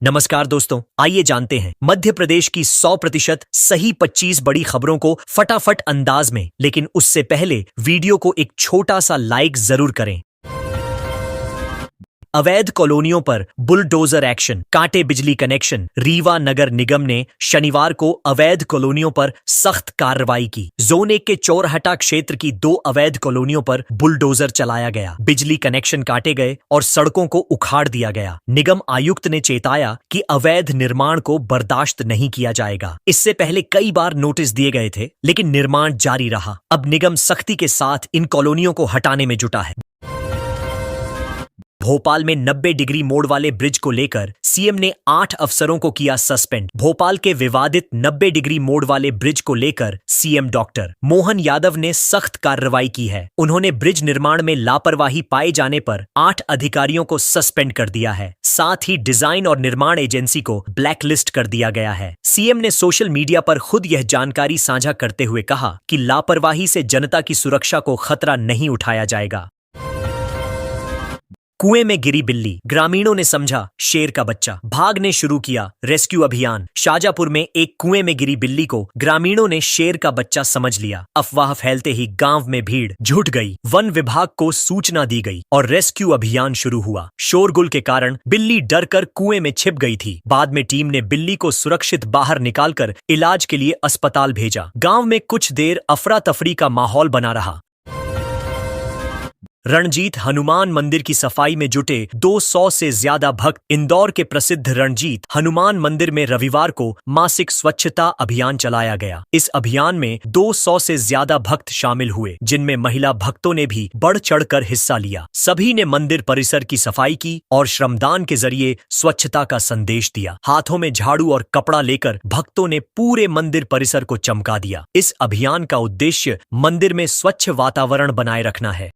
नमस्कार दोस्तों, आइए जानते हैं मध्य प्रदेश की 100% सही 25 बड़ी खबरों को फटाफट अंदाज में। लेकिन उससे पहले वीडियो को एक छोटा सा लाइक जरूर करें। अवैध कॉलोनियों पर बुलडोजर एक्शन, काटे बिजली कनेक्शन। रीवा नगर निगम ने शनिवार को अवैध कॉलोनियों पर सख्त कार्रवाई की। जोन 1 के चौरहटा क्षेत्र की 2 अवैध कॉलोनियों पर बुलडोजर चलाया गया, बिजली कनेक्शन काटे गए और सड़कों को उखाड़ दिया गया। निगम आयुक्त ने चेताया कि अवैध निर्माण को बर्दाश्त नहीं किया जाएगा। इससे पहले कई बार नोटिस दिए गए थे, लेकिन निर्माण जारी रहा। अब निगम सख्ती के साथ इन कॉलोनियों को हटाने में जुटा है। भोपाल में 90 डिग्री मोड़ वाले ब्रिज को लेकर सीएम ने 8 अफसरों को किया सस्पेंड। भोपाल के विवादित 90 डिग्री मोड़ वाले ब्रिज को लेकर सीएम डॉक्टर मोहन यादव ने सख्त कार्रवाई की है। उन्होंने ब्रिज निर्माण में लापरवाही पाए जाने पर 8 अधिकारियों को सस्पेंड कर दिया है। साथ ही डिजाइन और निर्माण एजेंसी को ब्लैकलिस्ट कर दिया गया है। सीएम ने सोशल मीडिया पर खुद यह जानकारी साझा करते हुए कहा कि लापरवाही से जनता की सुरक्षा को खतरा नहीं उठाया जाएगा। कुएं में गिरी बिल्ली, ग्रामीणों ने समझा शेर का बच्चा, भागने शुरू किया रेस्क्यू अभियान। शाजापुर में एक कुएं में गिरी बिल्ली को ग्रामीणों ने शेर का बच्चा समझ लिया। अफवाह फैलते ही गांव में भीड़ जुट गई। वन विभाग को सूचना दी गई और रेस्क्यू अभियान शुरू हुआ। शोरगुल के कारण बिल्ली डरकर कुएं में छिप गई थी। बाद में टीम ने बिल्ली को सुरक्षित बाहर निकालकर इलाज के लिए अस्पताल भेजा। गांव में कुछ देर अफरा तफरी का माहौल बना रहा। रणजीत हनुमान मंदिर की सफाई में जुटे 200 से ज्यादा भक्त। इंदौर के प्रसिद्ध रणजीत हनुमान मंदिर में रविवार को मासिक स्वच्छता अभियान चलाया गया। इस अभियान में 200 से ज्यादा भक्त शामिल हुए, जिनमें महिला भक्तों ने भी बढ़ चढ़कर हिस्सा लिया। सभी ने मंदिर परिसर की सफाई की और श्रमदान के जरिए स्वच्छता का संदेश दिया। हाथों में झाड़ू और कपड़ा लेकर भक्तों ने पूरे मंदिर परिसर को चमका दिया। इस अभियान का उद्देश्य मंदिर में स्वच्छ वातावरण बनाए रखना है।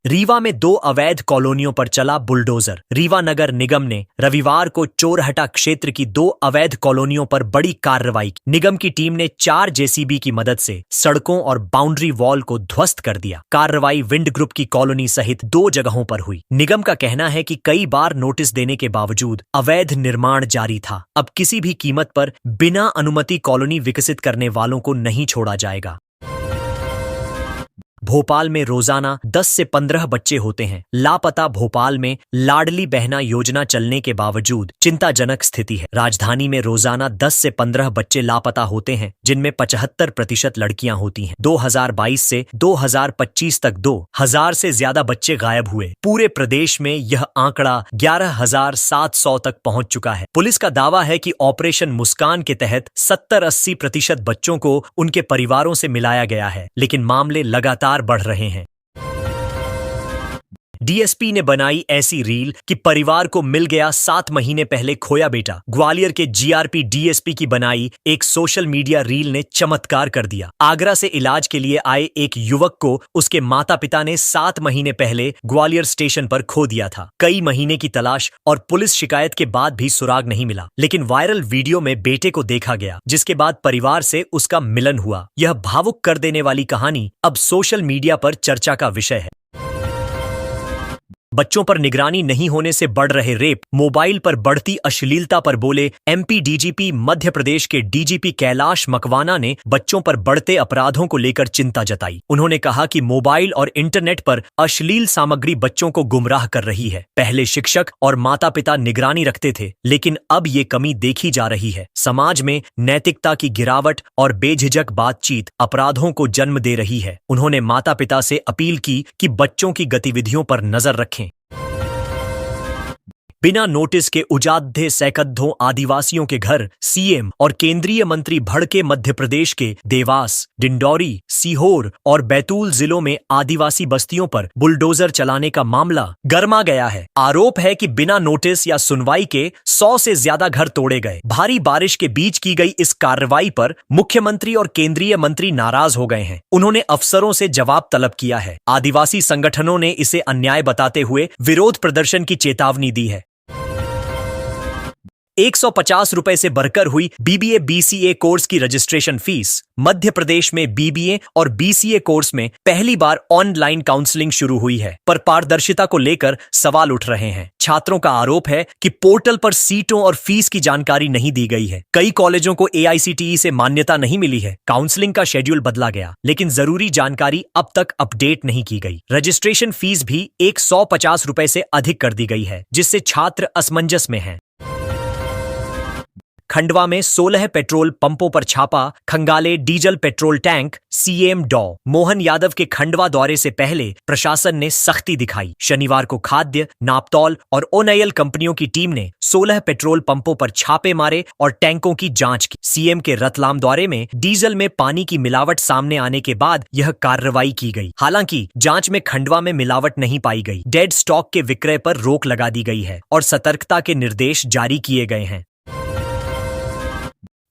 रीवा में 2 अवैध कॉलोनियों पर चला बुलडोजर। रीवा नगर निगम ने रविवार को चोरहटा क्षेत्र की 2 अवैध कॉलोनियों पर बड़ी कार्रवाई की। निगम की टीम ने 4 जेसीबी की मदद से सड़कों और बाउंड्री वॉल को ध्वस्त कर दिया। कार्रवाई विंड ग्रुप की कॉलोनी सहित 2 जगहों पर हुई। निगम का कहना है कि कई बार नोटिस देने के बावजूद अवैध निर्माण जारी था। अब किसी भी कीमत पर बिना अनुमति कॉलोनी विकसित करने वालों को नहीं छोड़ा जाएगा। भोपाल में रोजाना 10 से 15 बच्चे होते हैं लापता। भोपाल में लाडली बहना योजना चलने के बावजूद चिंताजनक स्थिति है। राजधानी में रोजाना 10 से 15 बच्चे लापता होते हैं, जिनमें 75% लड़कियां होती हैं। 2022 से 2025 तक 2000 से ज्यादा बच्चे गायब हुए। पूरे प्रदेश में यह आंकड़ा 11,700 तक पहुंच चुका है। पुलिस का दावा है कि ऑपरेशन मुस्कान के तहत 70-80% बच्चों को उनके परिवारों से मिलाया गया है, लेकिन मामले लगातार बढ़ रहे हैं। डीएसपी ने बनाई ऐसी रील कि परिवार को मिल गया 7 महीने पहले खोया बेटा। ग्वालियर के जीआरपी डीएसपी की बनाई एक सोशल मीडिया रील ने चमत्कार कर दिया। आगरा से इलाज के लिए आए एक युवक को उसके माता पिता ने 7 महीने पहले ग्वालियर स्टेशन पर खो दिया था। कई महीने की तलाश और पुलिस शिकायत के बाद भी सुराग नहीं मिला, लेकिन वायरल वीडियो में बेटे को देखा गया, जिसके बाद परिवार से उसका मिलन हुआ। यह भावुक कर देने वाली कहानी अब सोशल मीडिया पर चर्चा का विषय है। बच्चों पर निगरानी नहीं होने से बढ़ रहे रेप, मोबाइल पर बढ़ती अश्लीलता पर बोले एमपी डीजीपी। मध्य प्रदेश के डीजीपी कैलाश मकवाना ने बच्चों पर बढ़ते अपराधों को लेकर चिंता जताई। उन्होंने कहा कि मोबाइल और इंटरनेट पर अश्लील सामग्री बच्चों को गुमराह कर रही है। पहले शिक्षक और माता पिता निगरानी रखते थे, लेकिन अब ये कमी देखी जा रही है। समाज में नैतिकता की गिरावट और बेझिझक बातचीत अपराधों को जन्म दे रही है। उन्होंने माता पिता से अपील की कि बच्चों की गतिविधियों पर नजर रखें। बिना नोटिस के उजाड़े सैकड़ों आदिवासियों के घर। सीएम और केंद्रीय मंत्री भड़के। मध्य प्रदेश के देवास, डिंडौरी, सीहोर और बैतूल जिलों में आदिवासी बस्तियों पर बुलडोजर चलाने का मामला गरमा गया है। आरोप है कि बिना नोटिस या सुनवाई के 100 से ज्यादा घर तोड़े गए। भारी बारिश के बीच की गई इस कार्रवाई पर मुख्यमंत्री और केंद्रीय मंत्री नाराज हो गए हैं। उन्होंने अफसरों से जवाब तलब किया है। आदिवासी संगठनों ने इसे अन्याय बताते हुए विरोध प्रदर्शन की चेतावनी दी है। ₹150 से बढ़कर हुई BBA BCA कोर्स की रजिस्ट्रेशन फीस। मध्य प्रदेश में BBA और BCA कोर्स में पहली बार ऑनलाइन काउंसलिंग शुरू हुई है, पर पारदर्शिता को लेकर सवाल उठ रहे हैं। छात्रों का आरोप है कि पोर्टल पर सीटों और फीस की जानकारी नहीं दी गई है। कई कॉलेजों को AICTE से मान्यता नहीं मिली है। काउंसलिंग का शेड्यूल बदला गया, लेकिन जरूरी जानकारी अब तक अपडेट नहीं की गई। रजिस्ट्रेशन फीस भी ₹150 से अधिक कर दी गई है, जिससे छात्र असमंजस में हैं। खंडवा में 16 पेट्रोल पंपों पर छापा, खंगाले डीजल पेट्रोल टैंक। CM डॉ मोहन यादव के खंडवा दौरे से पहले प्रशासन ने सख्ती दिखाई। शनिवार को खाद्य, नापतौल और ओनएल कंपनियों की टीम ने 16 पेट्रोल पंपों पर छापे मारे और टैंकों की जांच की। CM के रतलाम दौरे में डीजल में पानी की मिलावट सामने आने के बाद यह कार्रवाई की गई। हालांकि जांच में खंडवा में मिलावट नहीं पाई गई। डेड स्टॉक के विक्रय पर रोक लगा दी गई है और सतर्कता के निर्देश जारी किए गए हैं।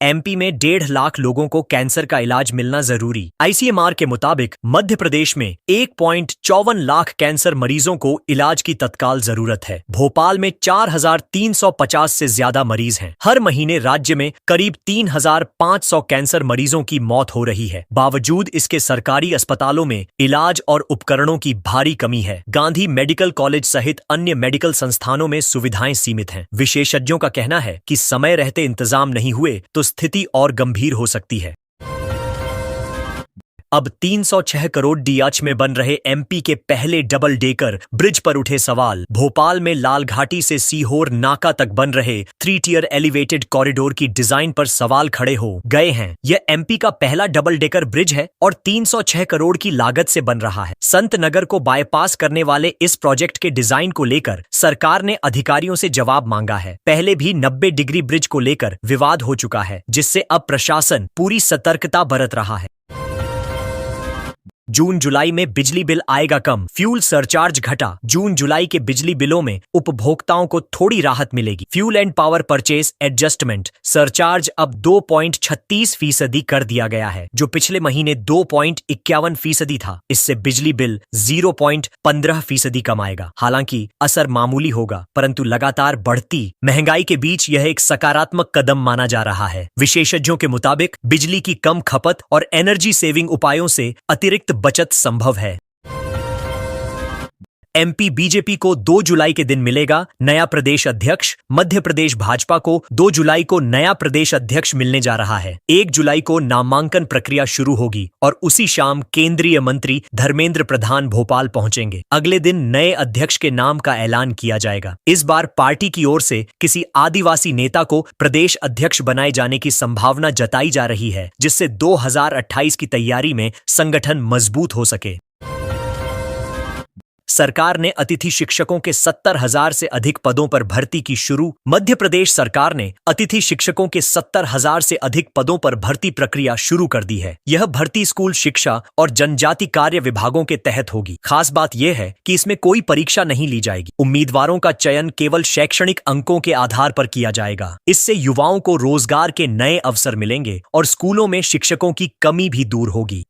MP में 1.5 लाख लोगों को कैंसर का इलाज मिलना जरूरी। ICMR के मुताबिक मध्य प्रदेश में 1.54 लाख कैंसर मरीजों को इलाज की तत्काल जरूरत है। भोपाल में 4,350 से ज्यादा मरीज हैं। हर महीने राज्य में करीब 3,500 कैंसर मरीजों की मौत हो रही है। बावजूद इसके सरकारी अस्पतालों में इलाज और उपकरणों की भारी कमी है। गांधी मेडिकल कॉलेज सहित अन्य मेडिकल संस्थानों में सुविधाएं सीमित हैं। विशेषज्ञों का कहना है कि समय रहते इंतजाम नहीं हुए तो स्थिति और गंभीर हो सकती है। अब 306 करोड़ DH में बन रहे MP के पहले डबल डेकर ब्रिज पर उठे सवाल। भोपाल में लाल घाटी से सीहोर नाका तक बन रहे 3 टियर एलिवेटेड कॉरिडोर की डिजाइन पर सवाल खड़े हो गए हैं। यह MP का पहला डबल डेकर ब्रिज है और 306 करोड़ की लागत से बन रहा है। संत नगर को बाईपास करने वाले इस प्रोजेक्ट के डिजाइन को लेकर सरकार ने अधिकारियों से जवाब मांगा है। पहले भी 90 डिग्री ब्रिज को लेकर विवाद हो चुका है, जिससे अब प्रशासन पूरी सतर्कता बरत रहा है। जून जुलाई में बिजली बिल आएगा कम, फ्यूल सरचार्ज घटा। जून जुलाई के बिजली बिलों में उपभोक्ताओं को थोड़ी राहत मिलेगी। Fuel and power purchase adjustment surcharge अब 2.36% कर दिया गया है, जो पिछले महीने 2.51% था। इससे बिजली बिल 0.15% कम आएगा। हालांकि असर मामूली होगा, परंतु लगातार बढ़ती महंगाई के बीच यह एक सकारात्मक कदम माना जा रहा है। विशेषज्ञों के मुताबिक बिजली की कम खपत और एनर्जी सेविंग उपायों से अतिरिक्त बचत संभव है। MP बीजेपी को 2 जुलाई के दिन मिलेगा नया प्रदेश अध्यक्ष। मध्य प्रदेश भाजपा को 2 जुलाई को नया प्रदेश अध्यक्ष मिलने जा रहा है। 1 जुलाई को नामांकन प्रक्रिया शुरू होगी और उसी शाम केंद्रीय मंत्री धर्मेंद्र प्रधान भोपाल पहुंचेंगे। अगले दिन नए अध्यक्ष के नाम का ऐलान किया जाएगा। इस बार पार्टी की ओर से किसी आदिवासी नेता को प्रदेश अध्यक्ष बनाए जाने की संभावना जताई जा रही है, जिससे 2028 की तैयारी में संगठन मजबूत हो सके। सरकार ने अतिथि शिक्षकों के 70,000 से अधिक पदों पर भर्ती की शुरू। मध्य प्रदेश सरकार ने अतिथि शिक्षकों के 70,000 से अधिक पदों पर भर्ती प्रक्रिया शुरू कर दी है। यह भर्ती स्कूल शिक्षा और जनजाति कार्य विभागों के तहत होगी। खास बात यह है कि इसमें कोई परीक्षा नहीं ली जाएगी। उम्मीदवारों का चयन केवल शैक्षणिक अंकों के आधार पर किया जाएगा। इससे युवाओं को रोजगार के नए अवसर मिलेंगे और स्कूलों में शिक्षकों की कमी भी दूर होगी।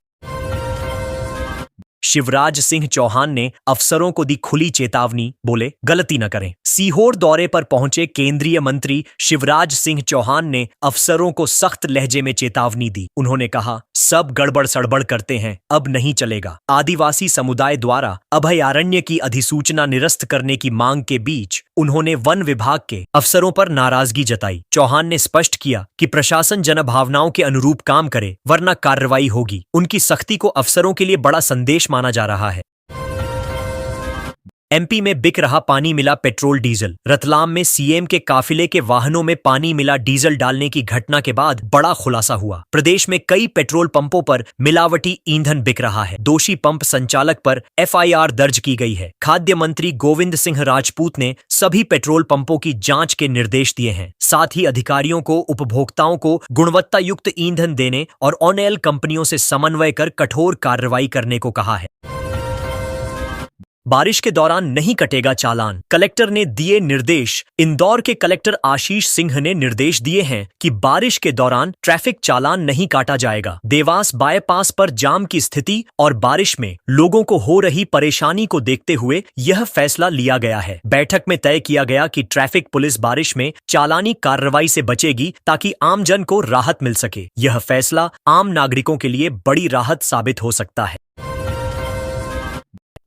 शिवराज सिंह चौहान ने अफसरों को दी खुली चेतावनी, बोले गलती न करें। सीहोर दौरे पर पहुंचे केंद्रीय मंत्री शिवराज सिंह चौहान ने अफसरों को सख्त लहजे में चेतावनी दी। उन्होंने कहा, सब गड़बड़ सड़बड़ करते हैं, अब नहीं चलेगा। आदिवासी समुदाय द्वारा अभयारण्य की अधिसूचना निरस्त करने की मांग के बीच उन्होंने वन विभाग के अफसरों पर नाराजगी जताई। चौहान ने स्पष्ट किया कि प्रशासन जनभावनाओं के अनुरूप काम करे, वरना कार्रवाई होगी। उनकी सख्ती को अफसरों के लिए बड़ा संदेश माना जा रहा है। MP में बिक रहा पानी मिला पेट्रोल डीजल। रतलाम में CM के काफिले के वाहनों में पानी मिला डीजल डालने की घटना के बाद बड़ा खुलासा हुआ। प्रदेश में कई पेट्रोल पंपों पर मिलावटी ईंधन बिक रहा है। दोषी पंप संचालक पर FIR दर्ज की गई है। खाद्य मंत्री गोविंद सिंह राजपूत ने सभी पेट्रोल पंपों की जांच के निर्देश दिए हैं। साथ ही अधिकारियों को उपभोक्ताओं को गुणवत्ता युक्त ईंधन देने और ओनएल कंपनियों से समन्वय कर कठोर कार्रवाई करने को कहा है। बारिश के दौरान नहीं कटेगा चालान, कलेक्टर ने दिए निर्देश। इंदौर के कलेक्टर आशीष सिंह ने निर्देश दिए हैं कि बारिश के दौरान ट्रैफिक चालान नहीं काटा जाएगा। देवास बाईपास पर जाम की स्थिति और बारिश में लोगों को हो रही परेशानी को देखते हुए यह फैसला लिया गया है। बैठक में तय किया गया कि ट्रैफिक पुलिस बारिश में चालानी कार्रवाई से बचेगी ताकि आमजन को राहत मिल सके। यह फैसला आम नागरिकों के लिए बड़ी राहत साबित हो सकता है।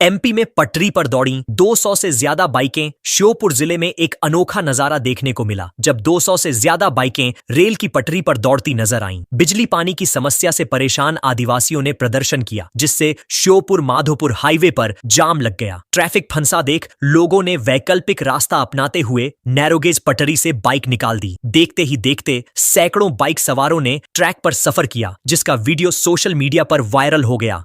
एमपी में पटरी पर दौड़ी 200 से ज्यादा बाइकें। श्योपुर जिले में एक अनोखा नजारा देखने को मिला जब 200 से ज्यादा बाइकें रेल की पटरी पर दौड़ती नजर आईं। बिजली पानी की समस्या से परेशान आदिवासियों ने प्रदर्शन किया, जिससे श्योपुर माधोपुर हाईवे पर जाम लग गया। ट्रैफिक फंसा देख लोगों ने वैकल्पिक रास्ता अपनाते हुए नैरोगेज पटरी से बाइक निकाल दी। देखते ही देखते सैकड़ों बाइक सवारों ने ट्रैक पर सफर किया, जिसका वीडियो सोशल मीडिया पर वायरल हो गया।